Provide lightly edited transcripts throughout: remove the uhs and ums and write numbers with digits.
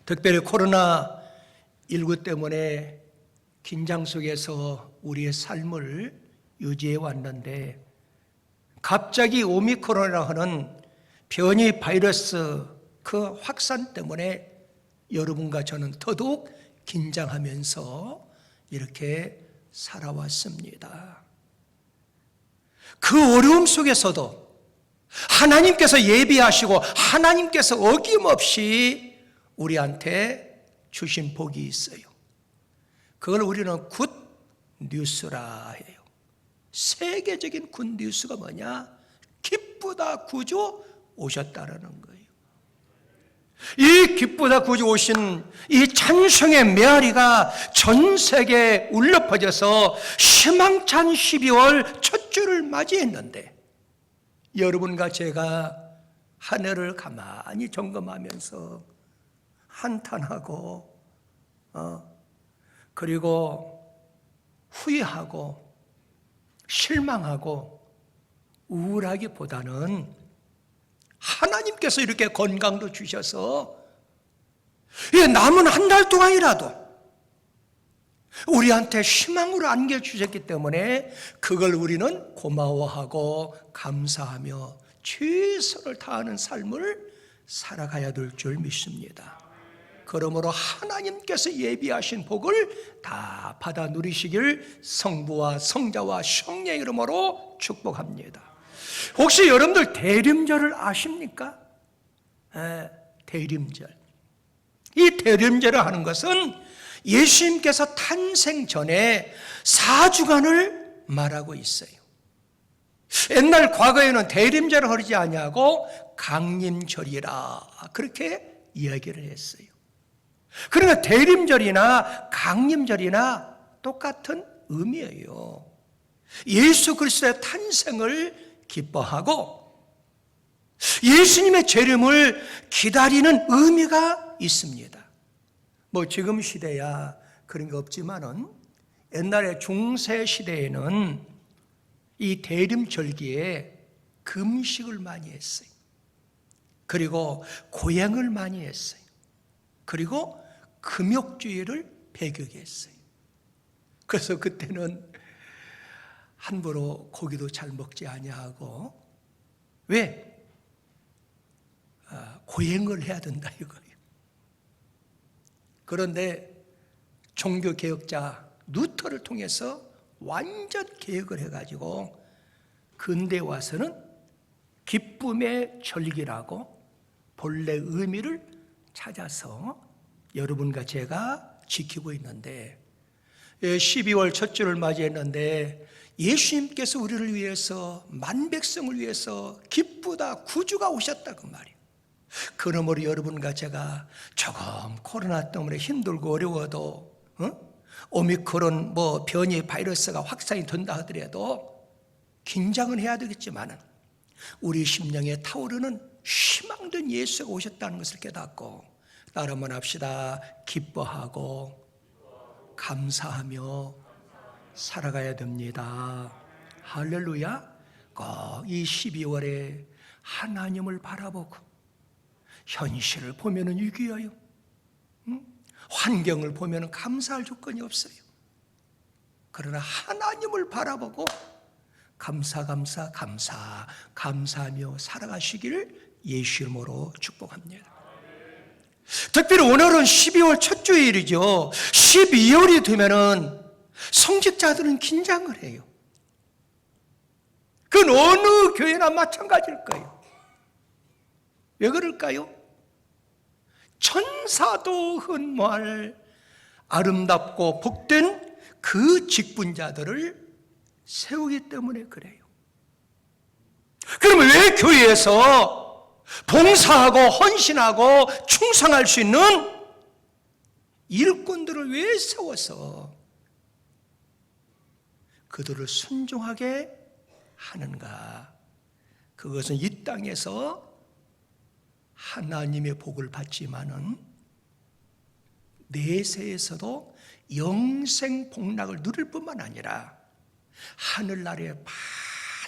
특별히 코로나19 때문에 긴장 속에서 우리의 삶을 유지해 왔는데 갑자기 오미크론이라 하는 변이 바이러스 그 확산 때문에 여러분과 저는 더더욱 긴장하면서 이렇게 살아왔습니다. 그 어려움 속에서도 하나님께서 예비하시고 하나님께서 어김없이 우리한테 주신 복이 있어요. 그걸 우리는 굿 뉴스라 해요. 세계적인 굿 뉴스가 뭐냐? 기쁘다 구주 오셨다라는 거예요. 이 기쁘다 구주 오신 이 찬송의 메아리가 전 세계에 울려 퍼져서 희망찬 12월 첫 주를 맞이했는데 여러분과 제가 한 해를 가만히 점검하면서 한탄하고 그리고 후회하고 실망하고 우울하기보다는 하나님께서 이렇게 건강도 주셔서 남은 한 달 동안이라도 우리한테 희망으로 안겨주셨기 때문에 그걸 우리는 고마워하고 감사하며 최선을 다하는 삶을 살아가야 될 줄 믿습니다. 그러므로 하나님께서 예비하신 복을 다 받아 누리시길 성부와 성자와 성령의 이름으로 축복합니다. 혹시 여러분들 대림절을 아십니까? 대림절. 이 대림절을 하는 것은 예수님께서 탄생 전에 4주간을 말하고 있어요. 옛날 과거에는 대림절을 하지 아니하고 강림절이라 그렇게 이야기를 했어요. 그러나 대림절이나 강림절이나 똑같은 의미예요. 예수 그리스도의 탄생을 기뻐하고 예수님의 재림을 기다리는 의미가 있습니다. 뭐 지금 시대야 그런 게 없지만은 옛날에 중세 시대에는 이 대림절기에 금식을 많이 했어요. 그리고 고행을 많이 했어요. 그리고 금욕주의를 배격했어요. 그래서 그때는 함부로 고기도 잘 먹지 아니하고 왜? 고행을 해야 된다 이거예요. 그런데 종교개혁자 루터를 통해서 완전 개혁을 해가지고 근대에 와서는 기쁨의 절기라고 본래 의미를 찾아서 여러분과 제가 지키고 있는데 12월 첫 주를 맞이했는데 예수님께서 우리를 위해서 만백성을 위해서 기쁘다 구주가 오셨다 그 말이에요. 그러므로 여러분과 제가 조금 코로나 때문에 힘들고 어려워도 오미크론 변이 바이러스가 확산이 된다 하더라도 긴장은 해야 되겠지만 우리 심령에 타오르는 희망된 예수가 오셨다는 것을 깨닫고 따라 한번 합시다. 기뻐하고 감사하며 살아가야 됩니다. 할렐루야. 꼭 이 12월에 하나님을 바라보고 현실을 보면은 위기예요. 환경을 보면은 감사할 조건이 없어요. 그러나 하나님을 바라보고 감사하며 살아가시기를 예수 이름으로 축복합니다. 특별히 오늘은 12월 첫 주일이죠. 12월이 되면은 성직자들은 긴장을 해요. 그건 어느 교회나 마찬가지일 거예요. 왜 그럴까요? 천사도 흔모할 아름답고 복된 그 직분자들을 세우기 때문에 그래요. 그러면 왜 교회에서 봉사하고 헌신하고 충성할 수 있는 일꾼들을 왜 세워서 그들을 순종하게 하는가? 그것은 이 땅에서 하나님의 복을 받지만은 내세에서도 영생 복락을 누릴 뿐만 아니라 하늘나라에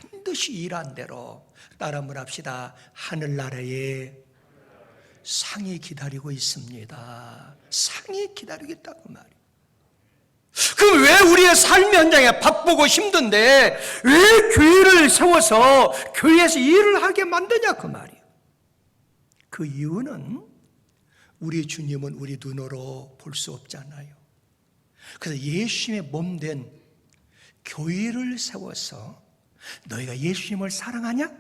반드시 일한 대로 따라 한번 합시다. 하늘나라에 상이 기다리고 있습니다. 상이 기다리고 있다고 말이에요. 그럼 왜 우리의 삶 현장에 바쁘고 힘든데 왜 교회를 세워서 교회에서 일을 하게 만드냐 그 말이에요. 그 이유는 우리 주님은 우리 눈으로 볼 수 없잖아요. 그래서 예수님의 몸된 교회를 세워서 너희가 예수님을 사랑하냐?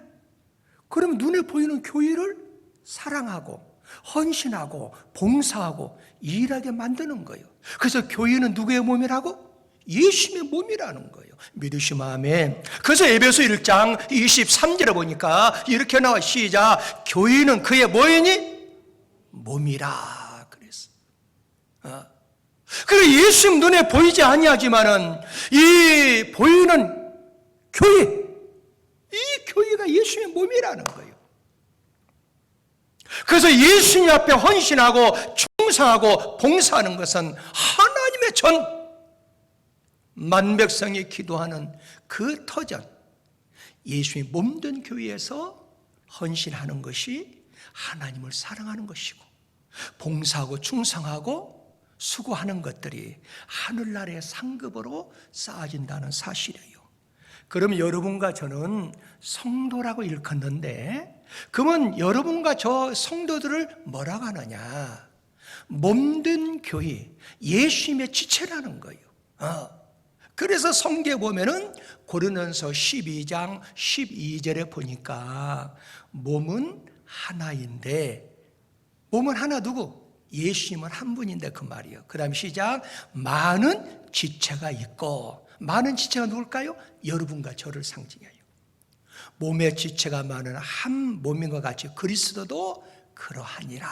그럼 눈에 보이는 교회를 사랑하고 헌신하고 봉사하고 일하게 만드는 거예요. 그래서 교회는 누구의 몸이라고? 예수님의 몸이라는 거예요. 믿으시면 아멘. 그래서 에베소 1장 23절에 보니까 이렇게 나와. 시작. 교회는 그의 뭐이니? 몸이라 그랬어. 그리고 예수님 눈에 보이지 아니하지만은 이 보이는 교회, 이 교회가 예수님의 몸이라는 거예요. 그래서 예수님 앞에 헌신하고 충성하고 봉사하는 것은 하나님의 전 만백성이 기도하는 그 터전, 예수님의 몸된 교회에서 헌신하는 것이 하나님을 사랑하는 것이고, 봉사하고 충성하고 수고하는 것들이 하늘나라의 상급으로 쌓아진다는 사실이에요. 그럼 여러분과 저는 성도라고 일컫는데, 그러면 여러분과 저 성도들을 뭐라고 하느냐? 몸된 교회, 예수님의 지체라는 거예요. 그래서 성경에 보면은 고린도전서 12장 12절에 보니까 몸은 하나인데, 몸은 하나 누구? 예수님은 한 분인데 그 말이에요. 그 다음에 시작. 많은 지체가 있고, 많은 지체가 누굴까요? 여러분과 저를 상징해요. 몸의 지체가 많은 한 몸인 것 같이 그리스도도 그러하니라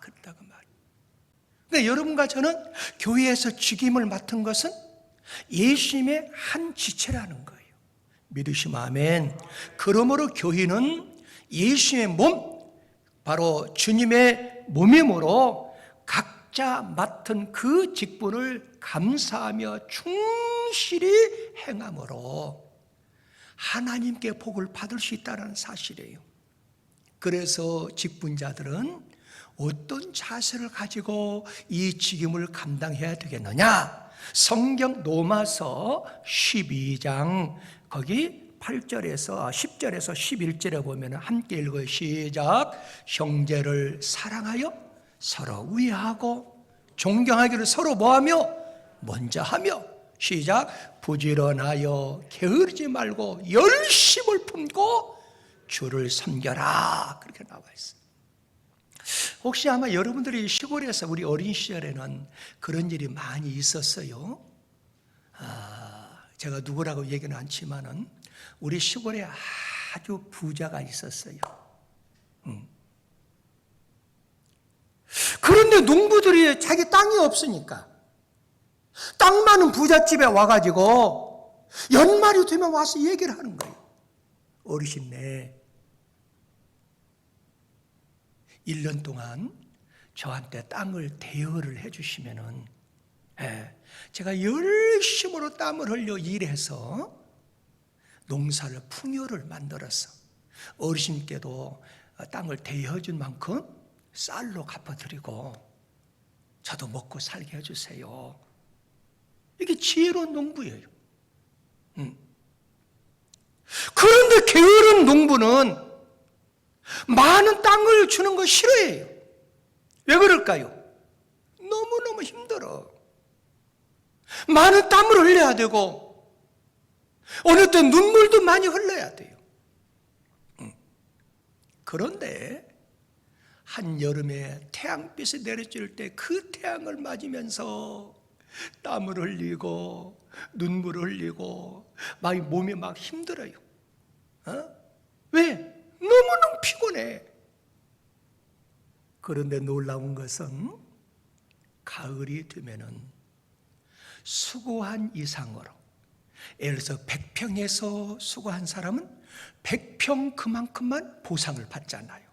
그랬다 그 말이에요. 그러니까 여러분과 저는 교회에서 직임을 맡은 것은 예수님의 한 지체라는 거예요. 믿으시면 아멘. 그러므로 교회는 예수님의 몸, 바로 주님의 몸이므로 각자 맡은 그 직분을 감사하며 충실히 행함으로 하나님께 복을 받을 수 있다는 사실이에요. 그래서 직분자들은 어떤 자세를 가지고 이 직임을 감당해야 되겠느냐? 성경 로마서 12장 거기 8절에서 10절에서 11절에 보면 함께 읽어요. 시작. 형제를 사랑하여 서로 위하고 존경하기를 서로 뭐하며? 먼저 하며. 시작. 부지런하여 게으르지 말고 열심을 품고 주를 섬겨라. 그렇게 나와 있어요. 혹시 아마 여러분들이 시골에서 우리 어린 시절에는 그런 일이 많이 있었어요. 제가 누구라고 얘기는 않지만은 우리 시골에 아주 부자가 있었어요. 그런데 농부들이 자기 땅이 없으니까 땅 많은 부잣집에 와가지고 연말이 되면 와서 얘기를 하는 거예요. 어르신네, 1년 동안 저한테 땅을 대여를 해주시면은 제가 열심으로 땀을 흘려 일해서 농사를 풍요를 만들어서 어르신께도 땅을 대여해 준 만큼 쌀로 갚아드리고 저도 먹고 살게 해주세요. 이게 지혜로운 농부예요. 그런데 게으른 농부는 많은 땅을 주는 거 싫어해요. 왜 그럴까요? 너무너무 힘들어. 많은 땀을 흘려야 되고 어느 때 눈물도 많이 흘려야 돼요. 그런데 한여름에 태양빛이 내려질 때 그 태양을 맞으면서 땀을 흘리고 눈물을 흘리고 막 몸이 막 힘들어요. 왜? 너무너무 피곤해. 그런데 놀라운 것은 가을이 되면은 수고한 이상으로, 예를 들어서 100평에서 수고한 사람은 100평 그만큼만 보상을 받잖아요.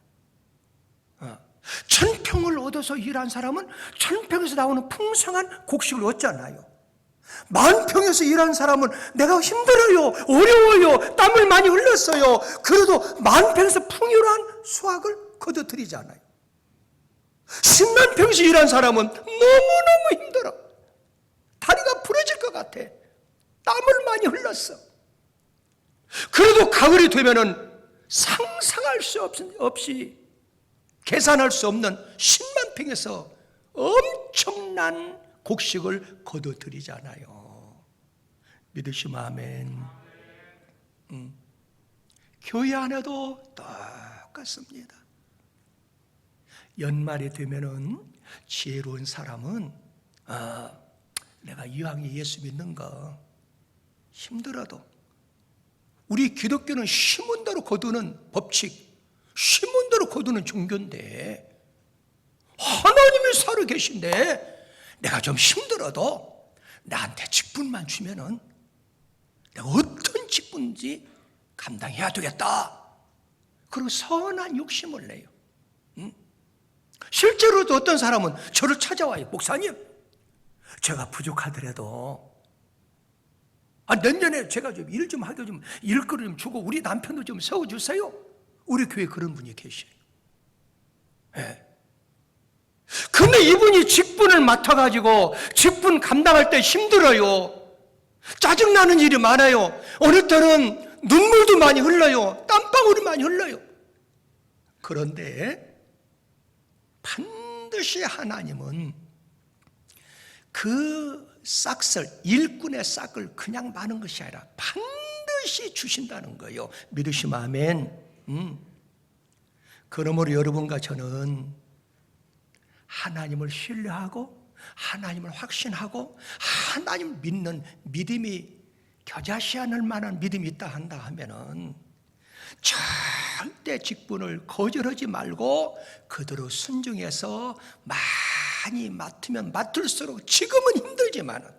1000평을 얻어서 일한 사람은 1000평에서 나오는 풍성한 곡식을 얻잖아요. 10,000평에서 일한 사람은 내가 힘들어요, 어려워요, 땀을 많이 흘렸어요. 그래도 10,000평에서 풍요로운 수확을 거둬들이잖아요. 10만 평에서 일한 사람은 너무너무 힘들어. 다리가 부러질 것 같아. 땀을 많이 흘렸어. 그래도 가을이 되면은 상상할 수 없이 계산할 수 없는 10만 평에서 엄청난 곡식을 거둬들이잖아요. 믿으시면 아멘. 교회 안에도 똑같습니다. 연말이 되면은 지혜로운 사람은 내가 이왕에 예수 믿는 거 힘들어도, 우리 기독교는 심은 대로 거두는 법칙, 심은 대로 거두는 종교인데, 하나님이 살아 계신데 내가 좀 힘들어도 나한테 직분만 주면은 내가 어떤 직분인지 감당해야 되겠다. 그리고 선한 욕심을 내요. 실제로도 어떤 사람은 저를 찾아와요. 목사님, 제가 부족하더라도 내년에 제가 좀 일 좀 하게 좀 일거리 좀 주고 우리 남편도 좀 세워주세요. 우리 교회에 그런 분이 계셔요. 네. 근데 이분이 직분을 맡아가지고 직분 감당할 때 힘들어요. 짜증나는 일이 많아요. 어느 때는 눈물도 많이 흘러요. 땀방울이 많이 흘러요. 그런데 반드시 하나님은 그 싹을, 일꾼의 싹을 그냥 마는 것이 아니라 반드시 주신다는 거예요. 믿으시면 아멘. 그러므로 여러분과 저는 하나님을 신뢰하고 하나님을 확신하고 하나님을 믿는 믿음이 겨자씨 않을 만한 믿음이 있다 한다 하면은 절대 직분을 거절하지 말고 그대로 순종해서 많이 맡으면 맡을수록, 지금은 힘들지만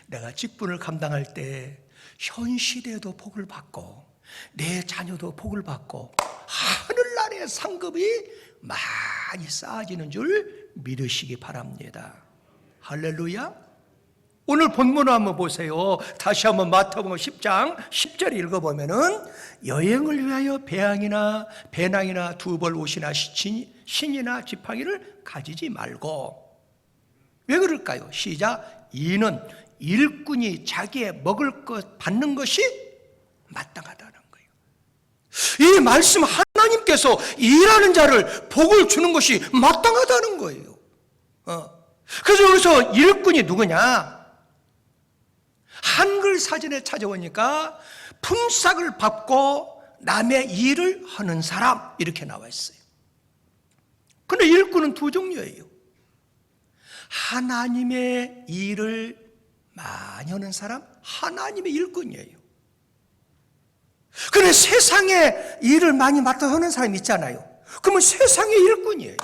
내가 직분을 감당할 때 현 시대에도 복을 받고 내 자녀도 복을 받고 하늘나라의 상급이 많이 쌓아지는 줄 믿으시기 바랍니다. 할렐루야. 오늘 본문을 한번 보세요. 다시 한번 마태복음 10장 10절 읽어보면은, 여행을 위하여 배낭이나 두벌 옷이나 신이나 지팡이를 가지지 말고. 왜 그럴까요? 시작. 이는 일꾼이 자기의 먹을 것 받는 것이 마땅하다는 거예요. 이 말씀, 하나님께서 일하는 자를 복을 주는 것이 마땅하다는 거예요. 그래서 여기서 일꾼이 누구냐? 한글 사전에 찾아보니까 품삯을 받고 남의 일을 하는 사람, 이렇게 나와 있어요. 그런데 일꾼은 두 종류예요. 하나님의 일을 많이 하는 사람, 하나님의 일꾼이에요. 그런데 세상에 일을 많이 맡아 하는 사람이 있잖아요. 그러면 세상의 일꾼이에요.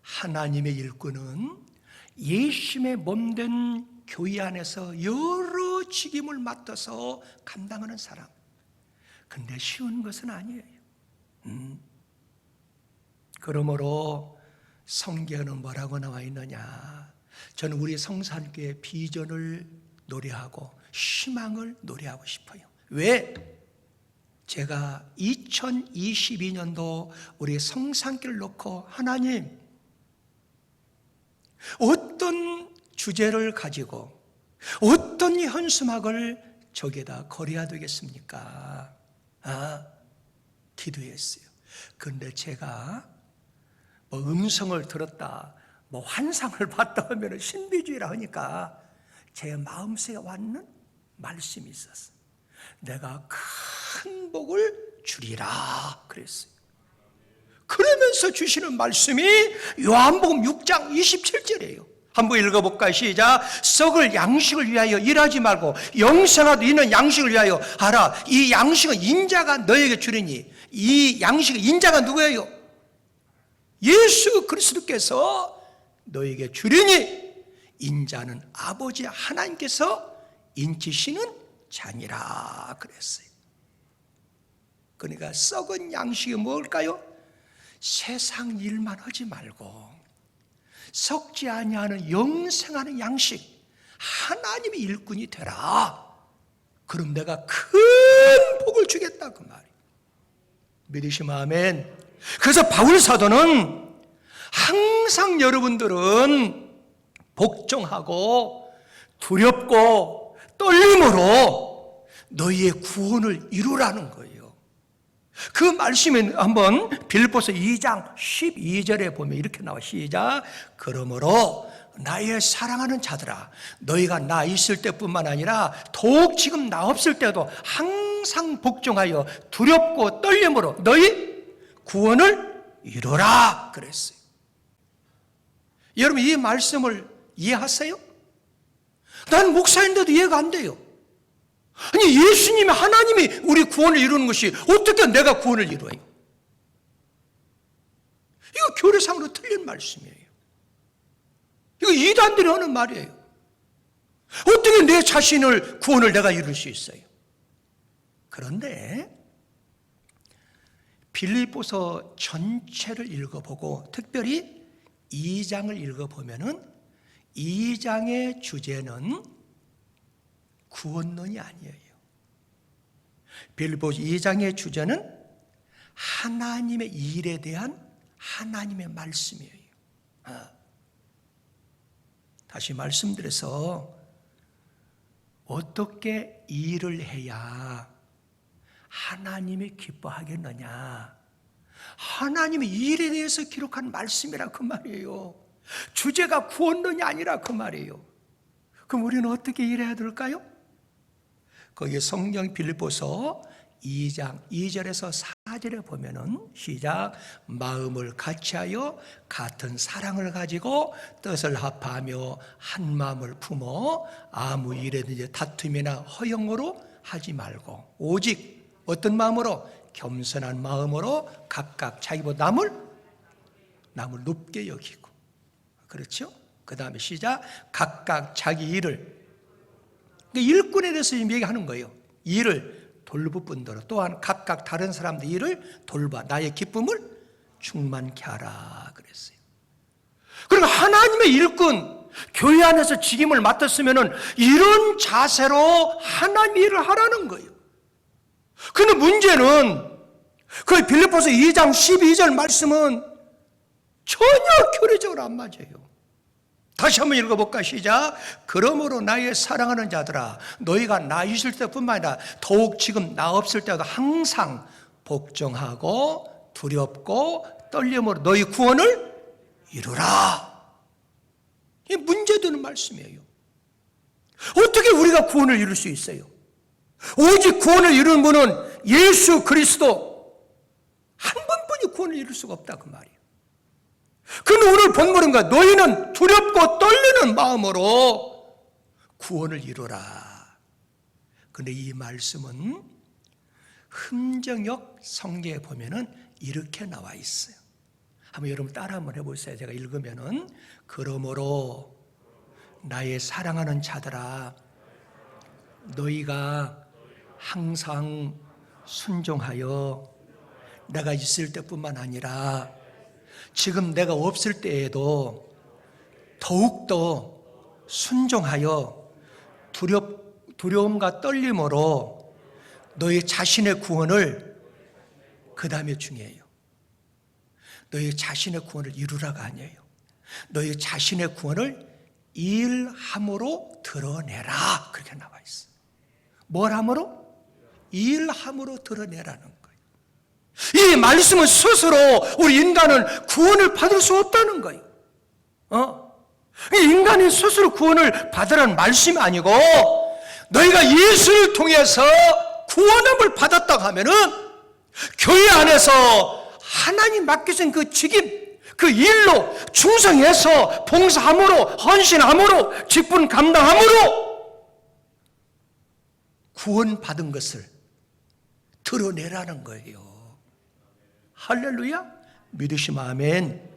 하나님의 일꾼은 예수님의 몸된 교회 안에서 여러 직임을 맡아서 감당하는 사람. 근데 쉬운 것은 아니에요. 그러므로 성경에는 뭐라고 나와 있느냐? 저는 우리 성산교회 비전을 노래하고 희망을 노래하고 싶어요. 왜? 제가 2022년도 우리 성산교회를 놓고, 하나님, 어떤 주제를 가지고 어떤 현수막을 저기에다 걸어야 되겠습니까? 기도했어요. 그런데 제가 뭐 음성을 들었다, 뭐 환상을 봤다 하면 신비주의라 하니까 제 마음속에 왔는 말씀이 있었어요. 내가 큰 복을 주리라 그랬어요. 그러면서 주시는 말씀이 요한복음 6장 27절이에요. 한번 읽어볼까요? 시작. 썩을 양식을 위하여 일하지 말고 영생하도 있는 양식을 위하여 하라. 이 양식은 인자가 너에게 주리니. 이 양식은 인자가 누구예요? 예수 그리스도께서 너에게 주리니, 인자는 아버지 하나님께서 인치시는 자니라 그랬어요. 그러니까 썩은 양식이 뭘까요? 세상 일만 하지 말고 썩지 아니하는 영생하는 양식, 하나님의 일꾼이 되라. 그럼 내가 큰 복을 주겠다 그 말이에요. 믿으시면 아멘. 그래서 바울 사도는 항상 여러분들은 복종하고 두렵고 떨림으로 너희의 구원을 이루라는 거예요. 그 말씀에 한번 빌립보서 2장 12절에 보면 이렇게 나와. 시작. 그러므로 나의 사랑하는 자들아, 너희가 나 있을 때뿐만 아니라 더욱 지금 나 없을 때도 항상 복종하여 두렵고 떨림으로 너희 구원을 이루라 그랬어요. 여러분, 이 말씀을 이해하세요? 난 목사인데도 이해가 안 돼요. 아니, 예수님이, 하나님이 우리 구원을 이루는 것이 어떻게 내가 구원을 이루어요? 이거 교리상으로 틀린 말씀이에요. 이거 이단들이 하는 말이에요. 어떻게 내 자신을, 구원을 내가 이룰 수 있어요? 그런데 빌립보서 전체를 읽어보고 특별히 2장을 읽어보면은 2장의 주제는 구원론이 아니에요. 빌립보서 2장의 주제는 하나님의 일에 대한 하나님의 말씀이에요. 다시 말씀드려서 어떻게 일을 해야 하나님이 기뻐하겠느냐? 하나님의 일에 대해서 기록한 말씀이라 그 말이에요. 주제가 구원론이 아니라 그 말이에요. 그럼 우리는 어떻게 일해야 될까요? 거기 성경 빌립보서 2장 2절에서 4절에 보면은 시작. 마음을 같이하여 같은 사랑을 가지고 뜻을 합하며 한 마음을 품어 아무 일에든지 다툼이나 허영으로 하지 말고 오직 어떤 마음으로? 겸손한 마음으로 각각 자기보다 남을 높게 여기고. 그렇죠? 그 다음에 시작. 각각 자기 일을, 일꾼에 대해서 지금 얘기하는 거예요. 일을 돌보뿐더러 또한 각각 다른 사람들 일을 돌봐 나의 기쁨을 충만케 하라 그랬어요. 그리고 하나님의 일꾼, 교회 안에서 직임을 맡았으면 이런 자세로 하나님 일을 하라는 거예요. 그런데 문제는 그 빌립보서 2장 12절 말씀은 전혀 교리적으로 안 맞아요. 다시 한번 읽어볼까? 시작. 그러므로 나의 사랑하는 자들아, 너희가 나 있을 때뿐만 아니라 더욱 지금 나 없을 때도 항상 복종하고 두렵고 떨림으로 너희 구원을 이루라. 이게 문제되는 말씀이에요. 어떻게 우리가 구원을 이룰 수 있어요? 오직 구원을 이루는 분은 예수 그리스도 한 분뿐이 구원을 이룰 수가 없다 그 말이에요. 그런데 오늘 본문은 너희는 두렵고 떨리는 마음으로 구원을 이루라. 그런데 이 말씀은 흠정역 성경에 보면은 이렇게 나와 있어요. 한번 여러분 따라 한번 해보세요. 제가 읽으면은 그러므로 나의 사랑하는 자들아, 너희가 항상 순종하여 내가 있을 때뿐만 아니라 지금 내가 없을 때에도 더욱더 순종하여 두려움과 떨림으로 너희 자신의 구원을, 그 다음에 중요해요. 너희 자신의 구원을 이루라가 아니에요. 너희 자신의 구원을 일함으로 드러내라. 그렇게 나와 있어요. 뭘 함으로? 일함으로 드러내라는 거예요. 이 말씀은 스스로 우리 인간은 구원을 받을 수 없다는 거예요. 인간이 스스로 구원을 받으라는 말씀이 아니고 너희가 예수를 통해서 구원함을 받았다고 하면은 교회 안에서 하나님 맡기신 그 직임, 그 일로 충성해서 봉사함으로, 헌신함으로, 직분 감당함으로 구원받은 것을 드러내라는 거예요. 할렐루야? 믿으시면 아멘.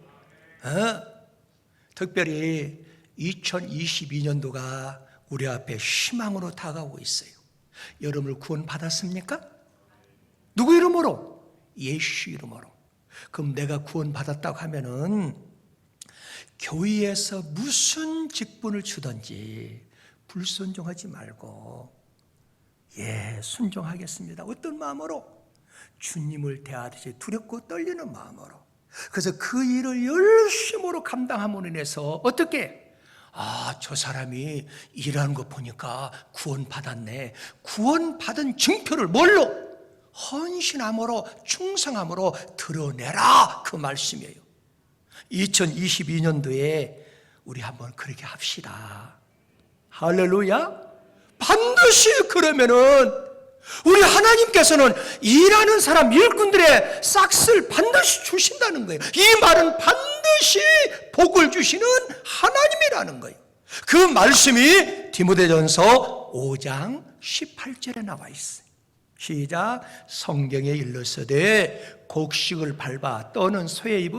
특별히 2022년도가 우리 앞에 희망으로 다가오고 있어요. 여러분을 구원받았습니까? 누구 이름으로? 예수 이름으로. 그럼 내가 구원받았다고 하면은 교회에서 무슨 직분을 주든지 불순종하지 말고 순종하겠습니다. 어떤 마음으로? 주님을 대하듯이 두렵고 떨리는 마음으로. 그래서 그 일을 열심으로 감당함으로 인해서 어떻게? 저 사람이 일하는 거 보니까 구원받았네. 구원받은 증표를 뭘로? 헌신함으로 충성함으로 드러내라, 그 말씀이에요. 2022년도에 우리 한번 그렇게 합시다. 할렐루야. 반드시 그러면은 우리 하나님께서는 일하는 사람, 일꾼들의 싹을 반드시 주신다는 거예요. 이 말은 반드시 복을 주시는 하나님이라는 거예요. 그 말씀이 디모데전서 5장 18절에 나와 있어요. 시작. 성경에 일렀으되 곡식을 밟아 떠는 소의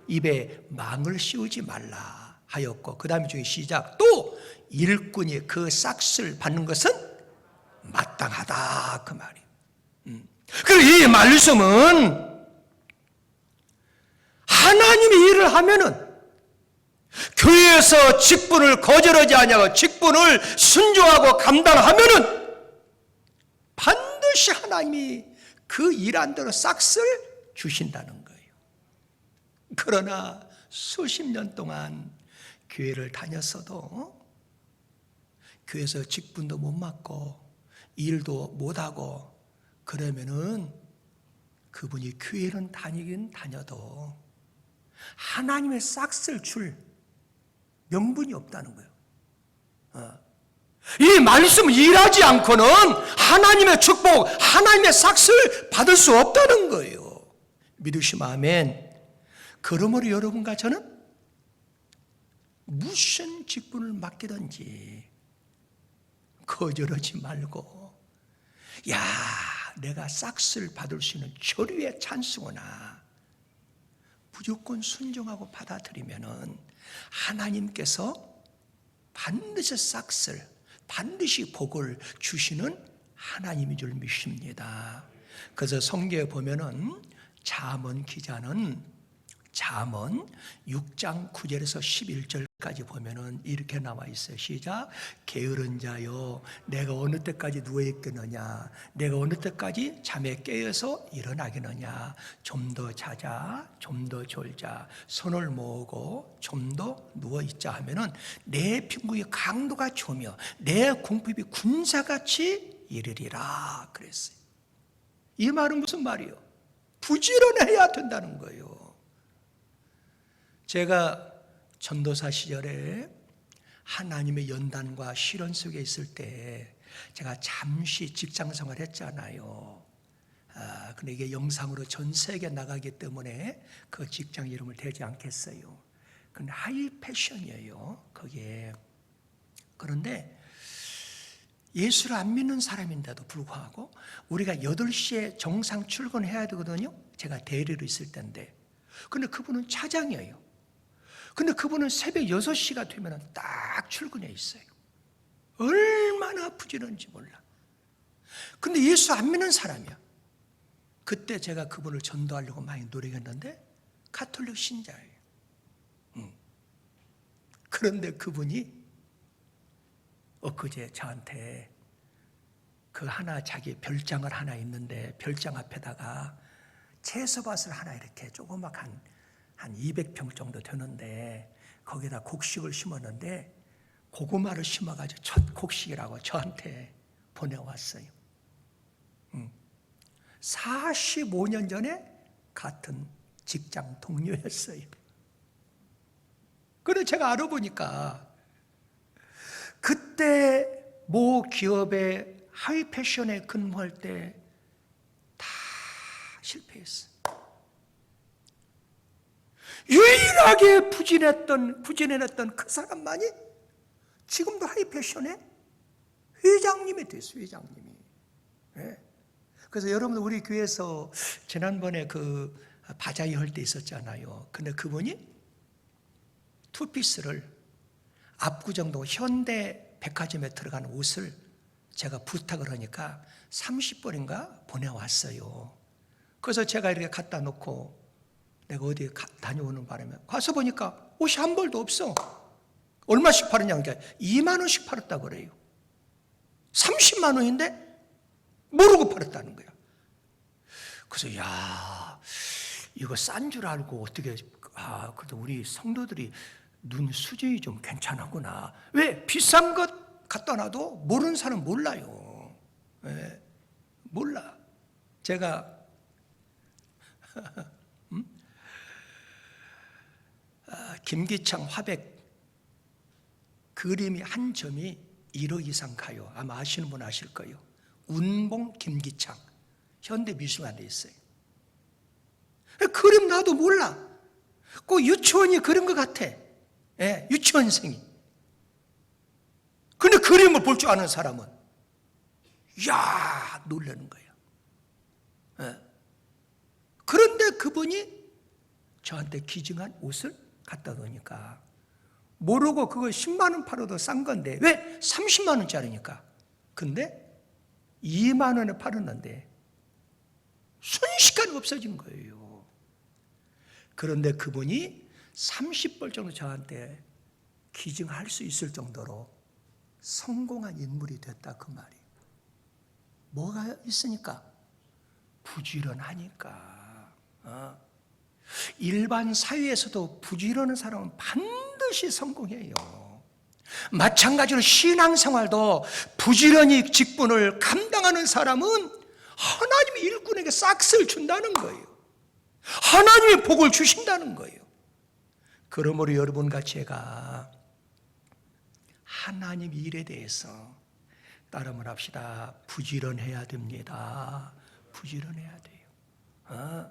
입에 망을 씌우지 말라 하였고, 그 다음에 중에 시작. 또 일꾼이 그 싹을 받는 것은 마땅하다, 그 말이에요. 그리고 이 말씀은 하나님이 일을 하면은 교회에서 직분을 거절하지 아니하고 직분을 순종하고 감당하면은 반드시 하나님이 그 일한 대로 싹을 주신다는 거예요. 그러나 수십 년 동안 교회를 다녔어도 교회에서 직분도 못 맡고 일도 못하고 그러면은 그분이 교회는 다니긴 다녀도 하나님의 싹을 줄 명분이 없다는 거예요. 이 말씀을 일하지 않고는 하나님의 축복, 하나님의 싹을 받을 수 없다는 거예요. 믿으시면 아멘. 그러므로 여러분과 저는 무슨 직분을 맡기든지 거절하지 말고, 내가 싹을 받을 수 있는 조류의 찬스구나, 무조건 순종하고 받아들이면은 하나님께서 반드시 싹을, 반드시 복을 주시는 하나님인 줄 믿습니다. 그래서 성경에 보면은 잠언 기자는 잠언 6장 9절에서 11절까지 보면은 이렇게 나와 있어요. 시작. 게으른 자여, 내가 어느 때까지 누워 있겠느냐? 내가 어느 때까지 잠에 깨어서 일어나겠느냐? 좀 더 자자, 좀 더 졸자, 손을 모으고 좀 더 누워 있자 하면은 내 핑구의 강도가 좋으며 내 궁핍이 군사같이 이르리라 그랬어요. 이 말은 무슨 말이요? 부지런해야 된다는 거예요. 제가 전도사 시절에 하나님의 연단과 시련 속에 있을 때 제가 잠시 직장 생활을 했잖아요. 근데 이게 영상으로 전 세계 나가기 때문에 그 직장 이름을 대지 않겠어요. 근데 하이 패션이에요, 그게. 그런데 예수를 안 믿는 사람인데도 불구하고 우리가 8시에 정상 출근해야 되거든요. 제가 대리로 있을 때인데. 근데 그분은 차장이에요. 근데 그분은 새벽 6시가 되면 딱 출근해 있어요. 얼마나 부지런한지 몰라. 근데 예수 안 믿는 사람이야. 그때 제가 그분을 전도하려고 많이 노력했는데 가톨릭 신자예요. 그런데 그분이 엊그제 저한테 그 하나, 자기 별장을 하나 있는데 별장 앞에다가 채소밭을 하나 이렇게 조그맣한 한 200평 정도 되는데 거기다 곡식을 심었는데 고구마를 심어가지고 첫 곡식이라고 저한테 보내왔어요. 45년 전에 같은 직장 동료였어요. 그래서 제가 알아보니까 그때 모 기업의 하이 패션에 근무할 때 다 실패했어요. 유일하게 부진했던 그 사람만이 지금도 하이 패션의 회장님이 됐어요, 회장님이. 네. 그래서 여러분들 우리 교회에서 지난번에 그 바자회 할 때 있었잖아요. 근데 그분이 투피스를 압구정동 현대 백화점에 들어간 옷을 제가 부탁을 하니까 30벌인가 보내왔어요. 그래서 제가 이렇게 갖다 놓고 내가 어디에 다녀오는 바람에 가서 보니까 옷이 한 벌도 없어. 얼마씩 팔았냐는 게 2만 원씩 팔았다고 그래요. 30만 원인데 모르고 팔았다는 거야. 그래서 이거 싼 줄 알고 어떻게 그래도 우리 성도들이 눈 수준이 좀 괜찮았구나. 왜? 비싼 것 갖다 놔도 모르는 사람 몰라요. 네, 몰라. 제가 김기창 화백 그림이 한 점이 1억 이상 가요. 아마 아시는 분 아실 거예요. 운봉 김기창 현대미술관에 있어요. 그림 나도 몰라. 꼭 유치원이 그린 것 같아. 예, 유치원생이. 근데 그림을 볼 줄 아는 사람은 놀라는 거예요. 예. 그런데 그분이 저한테 기증한 옷을 갖다 놓으니까 모르고 그거 10만 원 팔아도 싼 건데 왜? 30만 원짜리니까. 근데 2만 원에 팔았는데 순식간에 없어진 거예요. 그런데 그분이 30벌 정도 저한테 기증할 수 있을 정도로 성공한 인물이 됐다 그 말이에요. 뭐가 있으니까? 부지런하니까. 일반 사회에서도 부지런한 사람은 반드시 성공해요. 마찬가지로 신앙생활도 부지런히 직분을 감당하는 사람은 하나님이 일꾼에게 싹스를 준다는 거예요. 하나님의 복을 주신다는 거예요. 그러므로 여러분과 제가 하나님 일에 대해서 따름을 합시다. 부지런해야 됩니다. 부지런해야 돼요.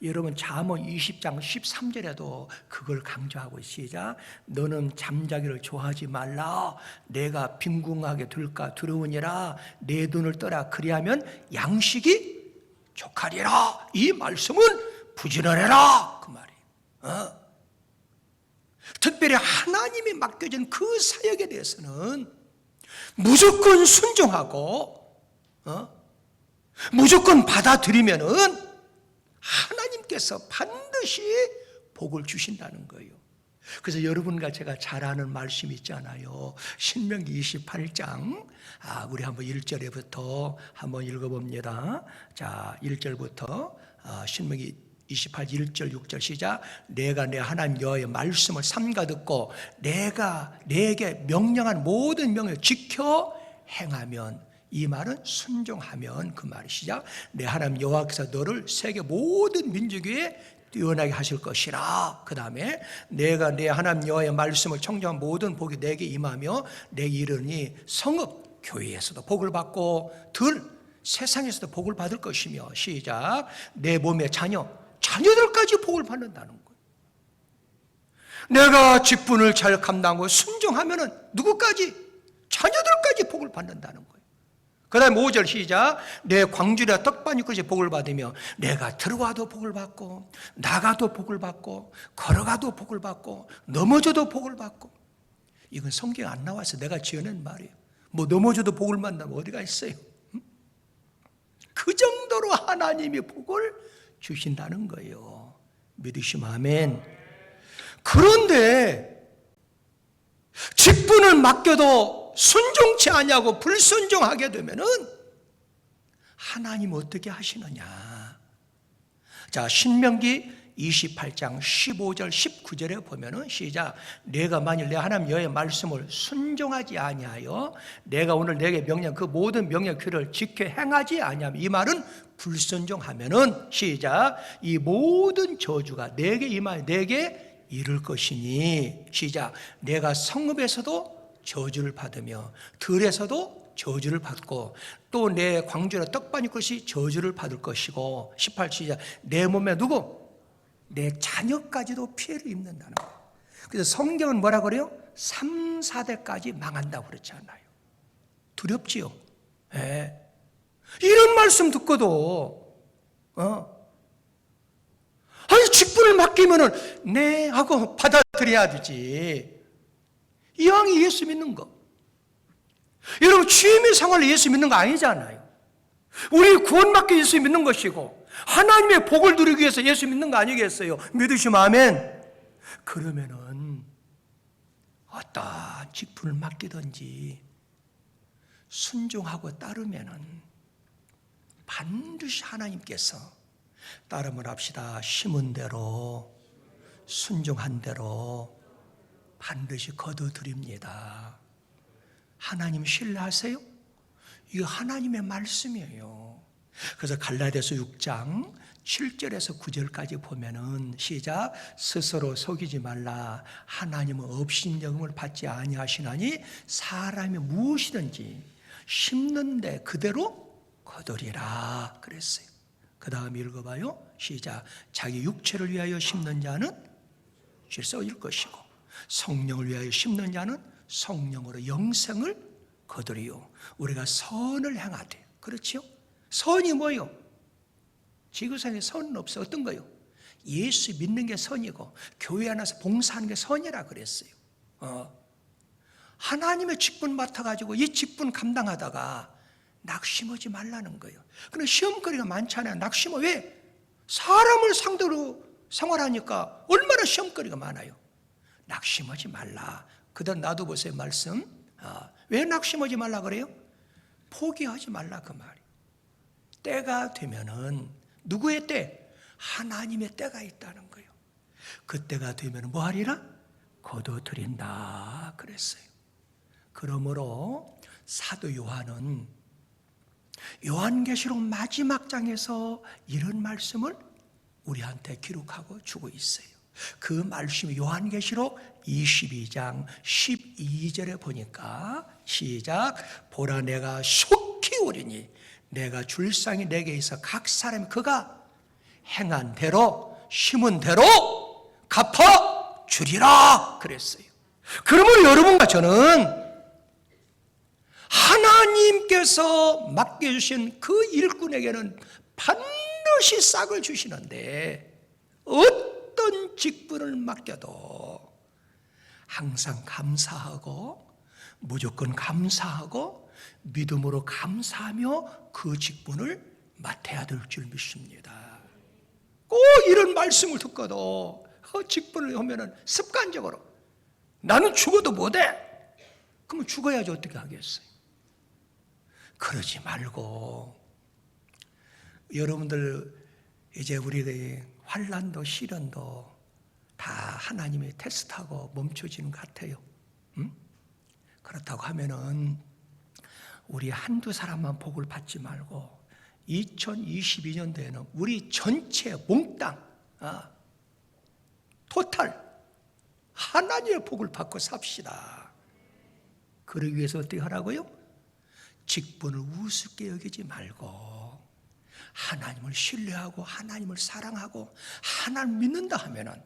여러분 잠언 20장 13절에도 그걸 강조하고 시작. 너는 잠자기를 좋아하지 말라. 내가 빈궁하게 될까 두려우니라. 내 돈을 떠라. 그리하면 양식이 족하리라. 이 말씀은 부지런해라 그 말이에요. 특별히 하나님이 맡겨진 그 사역에 대해서는 무조건 순종하고 무조건 받아들이면은 하나님께서 반드시 복을 주신다는 거예요. 그래서 여러분과 제가 잘 아는 말씀이 있잖아요. 신명기 28장 우리 한번 1절부터 한번 읽어봅니다. 자, 1절부터 신명기 28, 1절, 6절 시작. 내가 내 하나님 여호와의 말씀을 삼가 듣고 내가 내게 명령한 모든 명령을 지켜 행하면, 이 말은 순종하면 그 말이 시작. 내 하나님 여호와께서 너를 세계 모든 민족 위에 뛰어나게 하실 것이라. 그 다음에 내가 내 하나님 여호와의 말씀을 청정한 모든 복이 내게 임하며 내게 이르니 성읍 교회에서도 복을 받고 들 세상에서도 복을 받을 것이며 시작. 내 몸의 자녀들까지 복을 받는다는 거예요. 내가 직분을 잘 감당하고 순종하면은 누구까지? 자녀들까지 복을 받는다는 거예요. 그 다음에 5절 시작. 내 광주리와 떡반죽까지 복을 받으며 내가 들어와도 복을 받고 나가도 복을 받고 걸어가도 복을 받고 넘어져도 복을 받고. 이건 성경에 안 나와서 내가 지어낸 말이에요. 뭐 넘어져도 복을 받는다면 어디가 있어요? 그 정도로 하나님이 복을 주신다는 거예요. 믿으시면 아멘. 그런데 직분을 맡겨도 순종치 아니하고 불순종하게 되면은 하나님 어떻게 하시느냐? 자, 신명기 28장 15절 19절에 보면은 시작. 내가 만일 내 하나님 여호와의 말씀을 순종하지 아니하여 내가 오늘 내게 명령 그 모든 명령 규례를 지켜 행하지 아니하면, 이 말은 불순종하면은 시작. 이 모든 저주가 내게 임하여 내게 이를 것이니 시작. 내가 성읍에서도 저주를 받으며 들에서도 저주를 받고 또 내 광주나 떡반죽 것이 저주를 받을 것이고 18 시작. 내 몸에 누구? 내 자녀까지도 피해를 입는다는 거예요. 그래서 성경은 뭐라 그래요? 3, 4대까지 망한다고 그렇잖아요. 두렵지요? 네. 이런 말씀 듣고도 아니 직분을 맡기면은 네 하고 받아들여야 되지. 이왕이 예수 믿는 거, 여러분 취임의 생활로 예수 믿는 거 아니잖아요. 우리 구원받기 위해서 믿는 것이고 하나님의 복을 누리기 위해서 예수 믿는 거 아니겠어요? 믿으시면 아멘. 그러면은 어떤 직분을 맡기든지 순종하고 따르면은 반드시 하나님께서 따름을 합시다. 심은 대로, 순종한 대로 반드시 거둬드립니다. 하나님 신뢰하세요? 이거 하나님의 말씀이에요. 그래서 갈라디아서 6장 7절에서 9절까지 보면은 시작. 스스로 속이지 말라. 하나님은 업신여김을 받지 아니하시나니 사람이 무엇이든지 심는데 그대로 거두리라 그랬어요. 그 다음 읽어봐요. 시작. 자기 육체를 위하여 심는 자는 씻어질 것이고 성령을 위하여 심는 자는 성령으로 영생을 거두리요. 우리가 선을 행하되, 그렇지요? 선이 뭐요? 지구상에 선은 없어. 어떤 거요? 예수 믿는 게 선이고 교회 안에서 봉사하는 게 선이라 그랬어요. 하나님의 직분 맡아가지고 이 직분 감당하다가 낙심하지 말라는 거예요. 그런데 시험거리가 많잖아요. 낙심은 왜? 사람을 상대로 생활하니까 얼마나 시험거리가 많아요. 낙심하지 말라. 그다음 나도 보세요. 말씀. 왜 낙심하지 말라 그래요? 포기하지 말라 그 말이에요. 때가 되면은 누구의 때? 하나님의 때가 있다는 거예요. 그 때가 되면 뭐 하리라? 거둬들인다 그랬어요. 그러므로 사도 요한은 요한계시록 마지막 장에서 이런 말씀을 우리한테 기록하고 주고 있어요. 그 말씀이 요한계시록 22장 12절에 보니까 시작. 보라 내가 속히 오리니 내가 줄상이 내게 있어 각 사람이 그가 행한 대로 심은 대로 갚아 주리라 그랬어요. 그러면 여러분과 저는 하나님께서 맡겨주신 그 일꾼에게는 반드시 싹을 주시는데 어떤 직분을 맡겨도 항상 감사하고 무조건 감사하고 믿음으로 감사하며 그 직분을 맡아야 될 줄 믿습니다. 꼭 이런 말씀을 듣고도 직분을 하면은 습관적으로 나는 죽어도 못해. 그러면 죽어야지 어떻게 하겠어요? 그러지 말고 여러분들 이제 우리의 환난도 시련도 다 하나님의 테스트하고 멈춰지는 것 같아요. 그렇다고 하면은 우리 한두 사람만 복을 받지 말고 2022년도에는 우리 전체 몽땅 토탈 하나님의 복을 받고 삽시다. 그러기 위해서 어떻게 하라고요? 직분을 우습게 여기지 말고 하나님을 신뢰하고 하나님을 사랑하고 하나님을 믿는다 하면은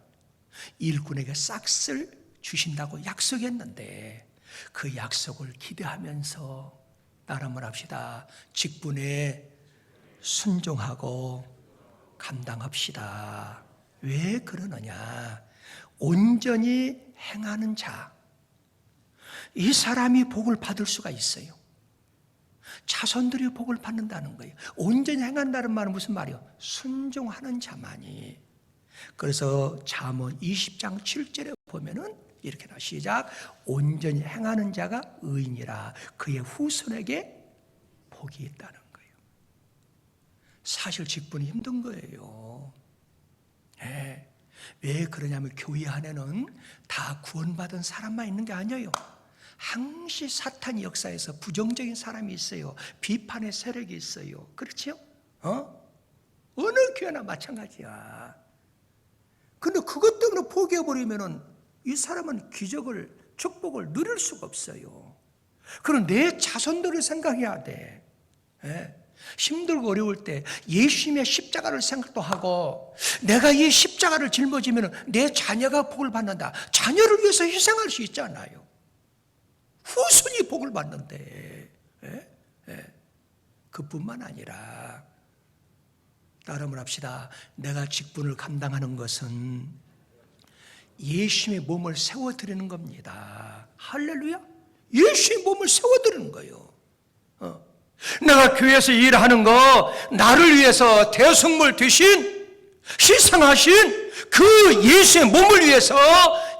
일꾼에게 싹을 주신다고 약속했는데 그 약속을 기대하면서 따라만 합시다. 직분에 순종하고 감당합시다. 왜 그러느냐? 온전히 행하는 자, 이 사람이 복을 받을 수가 있어요. 자손들이 복을 받는다는 거예요. 온전히 행한다는 말은 무슨 말이요? 순종하는 자만이. 그래서 잠언 20장 7절에 보면은 이렇게 나와. 시작. 온전히 행하는 자가 의인이라 그의 후손에게 복이 있다는 거예요. 사실 직분이 힘든 거예요. 네. 왜 그러냐면 교회 안에는 다 구원받은 사람만 있는 게 아니에요. 항시 사탄 역사에서 부정적인 사람이 있어요. 비판의 세력이 있어요. 그렇죠? 어느 교회나 마찬가지야. 근데 그것 때문에 포기해버리면은 이 사람은 기적을, 축복을 누릴 수가 없어요. 그럼 내 자손들을 생각해야 돼. 예? 힘들고 어려울 때 예수님의 십자가를 생각도 하고 내가 이 십자가를 짊어지면 내 자녀가 복을 받는다. 자녀를 위해서 희생할 수 있잖아요. 후손이 복을 받는데. 예? 예. 그뿐만 아니라 따름을 합시다. 내가 직분을 감당하는 것은 예수님의 몸을 세워드리는 겁니다. 할렐루야. 예수의 몸을 세워드리는 거예요. 내가 교회에서 일하는 거 나를 위해서 대속물 되신 희생하신 그 예수의 몸을 위해서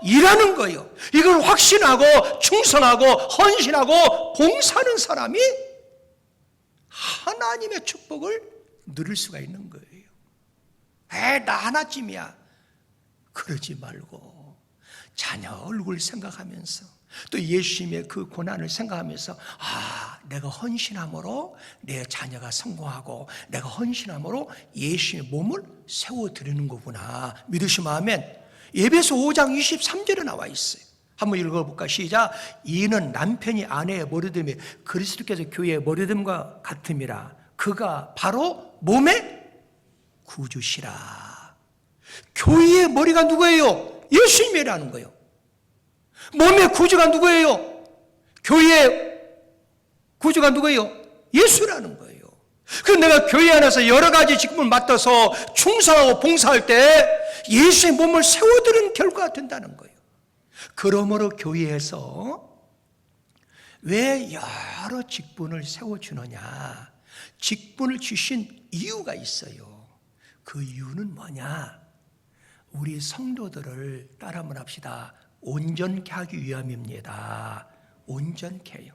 일하는 거예요. 이걸 확신하고 충성하고 헌신하고 봉사하는 사람이 하나님의 축복을 누릴 수가 있는 거예요. 나 하나쯤이야. 그러지 말고 자녀 얼굴 생각하면서 또 예수님의 그 고난을 생각하면서 내가 헌신함으로 내 자녀가 성공하고 내가 헌신함으로 예수님의 몸을 세워드리는 거구나 믿으시면 아멘. 에베소 5장 23절에 나와 있어요. 한번 읽어볼까? 시작. 이는 남편이 아내의 머리됨이 그리스도께서 교회의 머리됨과 같음이라. 그가 바로 몸의 구주시라. 교회의 머리가 누구예요? 예수님이라는 거예요. 몸의 구주가 누구예요? 교회의 구주가 누구예요? 예수라는 거예요. 그래서 내가 교회 안에서 여러 가지 직분을 맡아서 충성하고 봉사할 때 예수의 몸을 세워드리는 결과가 된다는 거예요. 그러므로 교회에서 왜 여러 직분을 세워주느냐? 직분을 주신 이유가 있어요. 그 이유는 뭐냐? 우리 성도들을 따라 한번 합시다. 온전케 하기 위함입니다. 온전케 해요.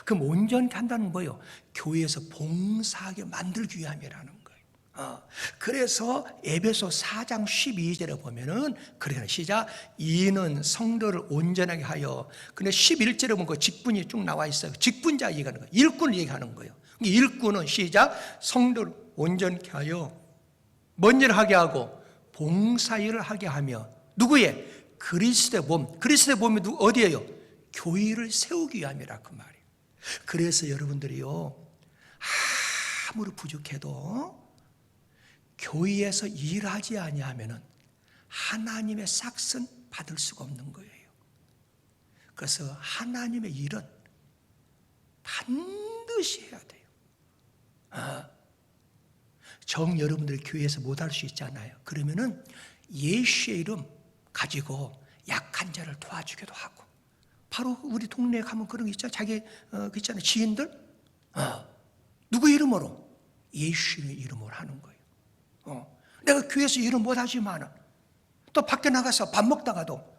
그럼 온전케 한다는 거예요. 교회에서 봉사하게 만들기 위함이라는 거예요. 그래서 에베소 4장 12절에 보면은 그래 시작. 이는 성도를 온전하게 하여. 근데 11절에 보면 그 직분이 쭉 나와 있어요. 직분자 얘기하는 거예요. 일꾼을 얘기하는 거예요. 일꾼은 시작. 성도를 온전케 하여 뭔 일을 하게 하고 봉사일을 하게 하며 누구의? 그리스도의 몸. 그리스도의 몸이 어디예요? 교회를 세우기 위함이라 그 말이에요. 그래서 여러분들이요 아무리 부족해도 교회에서 일하지 아니하면은 하나님의 삭슨 받을 수가 없는 거예요. 그래서 하나님의 일은 반드시 해야 돼요. 정 여러분들 교회에서 못할 수 있잖아요. 그러면은 예수의 이름 가지고 약한 자를 도와주기도 하고, 바로 우리 동네에 가면 그런 게 있잖아요. 자기 그 있잖아요. 지인들 누구 이름으로? 예수의 이름으로 하는 거예요. 내가 교회에서 일은 못하지만 또 밖에 나가서 밥 먹다가도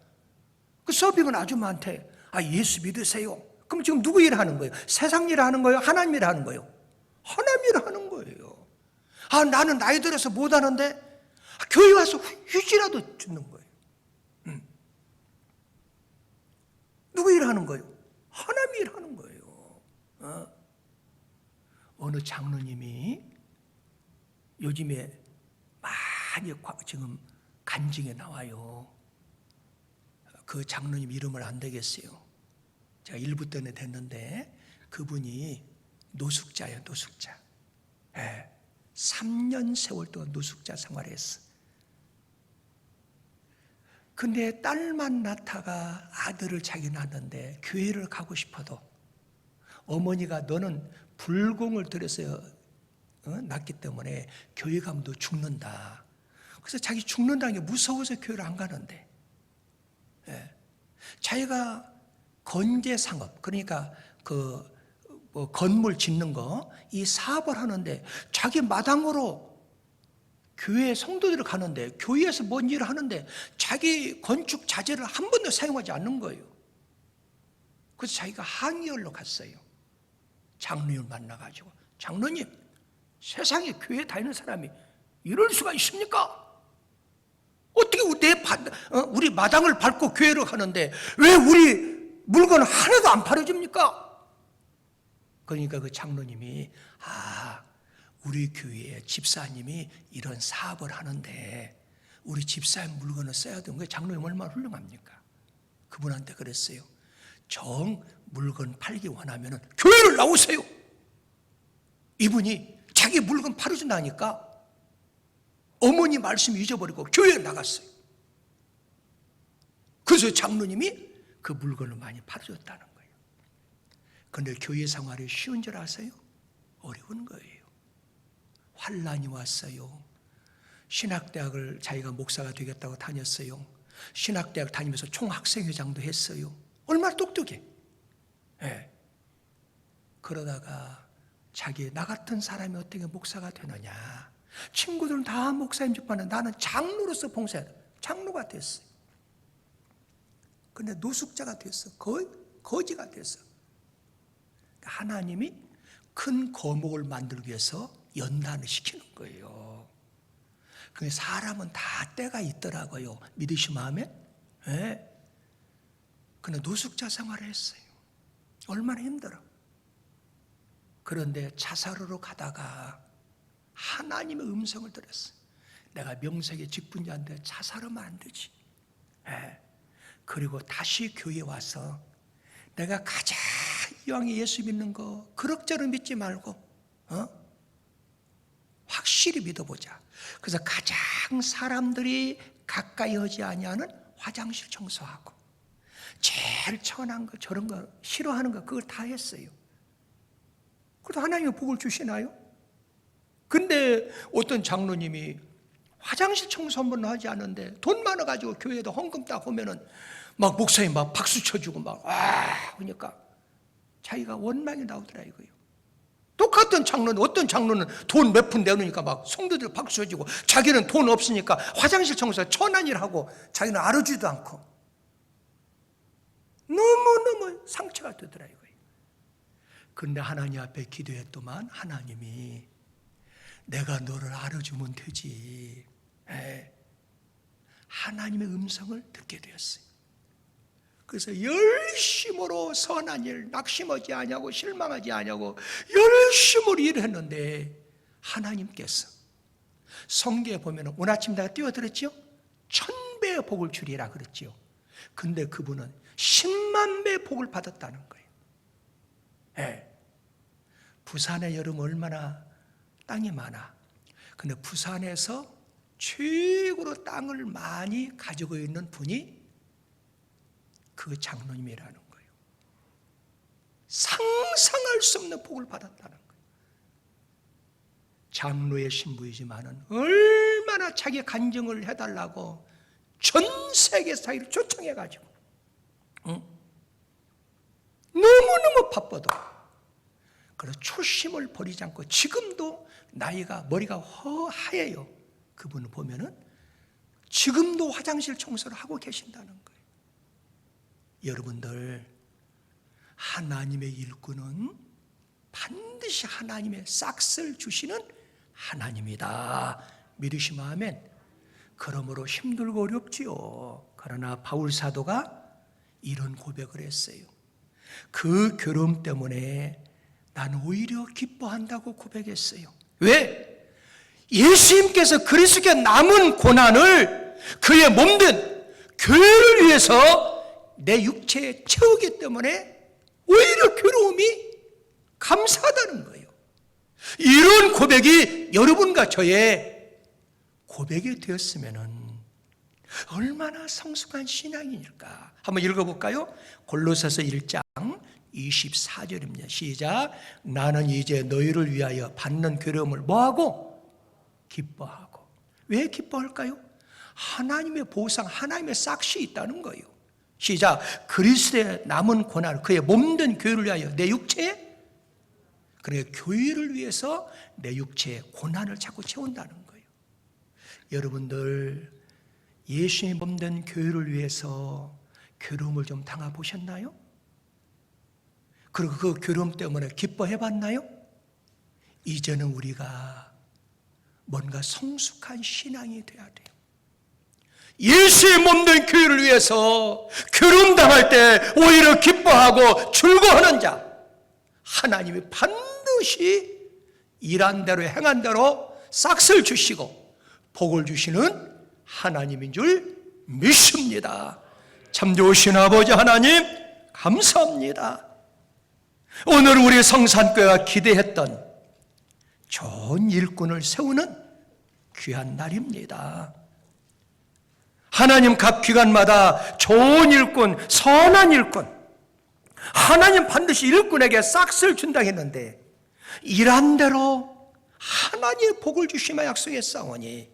그 서빙은 아줌마한테 예수 믿으세요. 그럼 지금 누구 일을 하는 거예요? 세상 일을 하는 거예요? 하나님 일을 하는 거예요? 하나님 일을 하는 거예요. 나는 나이 들어서 못하는데 교회 와서 휴지라도 주는 거예요. 누구 일하는 거예요? 하나님 일하는 거예요. 어느 장로님이 요즘에 많이 지금 간증에 나와요. 그 장로님 이름을 안 되겠어요. 제가 일부 때문에 됐는데 그분이 노숙자예요. 노숙자. 3년 세월 동안 노숙자 생활했어. 근데 딸만 낳다가 아들을 자기 낳았는데 교회를 가고 싶어도 어머니가 너는 불공을 들여서 낳기 때문에 교회 가면 너 죽는다. 그래서 자기 죽는다는 게 무서워서 교회를 안 가는데, 자기가 건재 상업, 그러니까 뭐 건물 짓는 거, 이 사업을 하는데 자기 마당으로 교회 성도들을 가는데 교회에서 뭔 일을 하는데 자기 건축 자재를 한 번도 사용하지 않는 거예요. 그래서 자기가 항의하러 갔어요. 장로님을 만나가지고, 장로님, 세상에 교회 다니는 사람이 이럴 수가 있습니까? 어떻게 우리 마당을 밟고 교회를 가는데 왜 우리 물건을 하나도 안 팔아줍니까? 그러니까 그 장로님이 우리 교회에 집사님이 이런 사업을 하는데 우리 집사님 물건을 써야 되는 거예요. 장로님 얼마나 훌륭합니까? 그분한테 그랬어요. 정 물건 팔기 원하면 교회를 나오세요. 이분이 자기 물건 팔아준다니까 어머니 말씀 잊어버리고 교회에 나갔어요. 그래서 장로님이 그 물건을 많이 팔아줬다는 거예요. 그런데 교회 생활이 쉬운 줄 아세요? 어려운 거예요. 환란이 왔어요. 신학대학을 자기가 목사가 되겠다고 다녔어요. 신학대학 다니면서 총학생회장도 했어요. 얼마나 똑똑해. 그러다가 나 같은 사람이 어떻게 목사가 되느냐. 친구들은 다 목사님 집안에 나는 장로로서 봉사해야 돼. 장로가 됐어요. 근데 노숙자가 됐어. 거지가 됐어. 하나님이 큰 거목을 만들기 위해서 연단을 시키는 거예요. 그 사람은 다 때가 있더라고요. 믿으시 마음에? 예. 근데 노숙자 생활을 했어요. 얼마나 힘들어. 그런데 자살하러 가다가 하나님의 음성을 들었어요. 내가 명색의 직분자인데 자살하면 안 되지. 예. 그리고 다시 교회에 와서 내가 가장 이왕에 예수 믿는 거 그럭저럭 믿지 말고 확실히 믿어보자. 그래서 가장 사람들이 가까이 하지 아니하는 화장실 청소하고 제일 천한 거 저런 거 싫어하는 거 그걸 다 했어요. 그래도 하나님이 복을 주시나요? 근데 어떤 장로님이 화장실 청소 한 번도 하지 않는데 돈 많아가지고 교회에도 헌금 딱 오면은 막 목사님 막 박수 쳐주고 막 그러니까 자기가 원망이 나오더라 이거요. 똑같은 장로는 어떤 장로는 돈 몇 푼 내놓으니까 막 성도들 박수 쳐주고 자기는 돈 없으니까 화장실 청소 천한 일 하고 자기는 알아주지도 않고 너무너무 상처가 되더라 이거요. 근데 하나님 앞에 기도했더만 하나님이 내가 너를 알아주면 되지. 하나님의 음성을 듣게 되었어요. 그래서 열심으로 선한 일, 낙심하지 아니하고 실망하지 아니하고 열심으로 일했는데 하나님께서 성경에 보면 오늘 아침 내가 띄워드렸죠? 1000배의 복을 주리라 그랬죠. 근데 그분은 10만 배의 복을 받았다는 거예요. 부산에 여름 얼마나 땅이 많아. 근데 부산에서 최고로 땅을 많이 가지고 있는 분이 그 장로님이라는 거예요. 상상할 수 없는 복을 받았다는 거예요. 장로의 신부이지만은 얼마나 자기 간증을 해달라고 전 세계 사회를 초청해가지고 너무너무 바빠도 그래서 초심을 버리지 않고 지금도 나이가 머리가 허하얘요. 그분을 보면은 지금도 화장실 청소를 하고 계신다는 거예요. 여러분들 하나님의 일꾼은 반드시 하나님의 싹을 주시는 하나님이다. 믿으시면 아멘. 그러므로 힘들고 어렵지요. 그러나 바울 사도가 이런 고백을 했어요. 그 괴로움 때문에 나는 오히려 기뻐한다고 고백했어요. 왜? 예수님께서 그리스도께 남은 고난을 그의 몸된 교회를 위해서 내 육체에 채우기 때문에 오히려 괴로움이 감사하다는 거예요. 이런 고백이 여러분과 저의 고백이 되었으면 얼마나 성숙한 신앙이니까. 한번 읽어볼까요? 골로새서 1장 24절입니다. 시작. 나는 이제 너희를 위하여 받는 괴로움을 뭐하고? 기뻐하고. 왜 기뻐할까요? 하나님의 보상, 하나님의 싹이 있다는 거예요. 시작. 그리스도의 남은 고난, 그의 몸된 교회를 위하여 내 육체에, 그러니까 교회를 위해서 내 육체에 고난을 자꾸 채운다는 거예요. 여러분들 예수의 몸된 교회를 위해서 괴로움을 좀 당해보셨나요? 그리고 그 괴로움 때문에 기뻐해봤나요? 이제는 우리가 뭔가 성숙한 신앙이 돼야 돼요. 예수의 몸된 교회를 위해서 괴로움 당할 때 오히려 기뻐하고 즐거워하는 자, 하나님이 반드시 일한 대로 행한 대로 싹을 주시고 복을 주시는 하나님인 줄 믿습니다. 참 좋으신 아버지 하나님 감사합니다. 오늘 우리 성산교회가 기대했던 좋은 일꾼을 세우는 귀한 날입니다. 하나님 각 기관마다 좋은 일꾼, 선한 일꾼, 하나님 반드시 일꾼에게 싹을 준다고 했는데 일한 대로 하나님의 복을 주시며 약속했사오니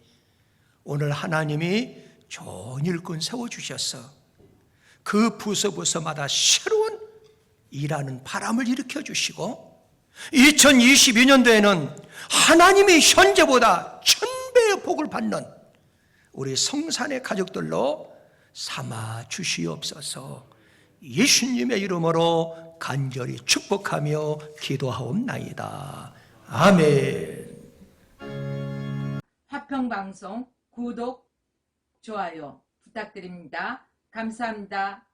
오늘 하나님이 좋은 일꾼 세워주셔서 그 부서부서마다 새로운 일하는 바람을 일으켜 주시고 2022년도에는 하나님이 현재보다 1000배의 복을 받는 우리 성산의 가족들로 삼아 주시옵소서. 예수님의 이름으로 간절히 축복하며 기도하옵나이다. 아멘. 가평방송 구독, 좋아요 부탁드립니다. 감사합니다.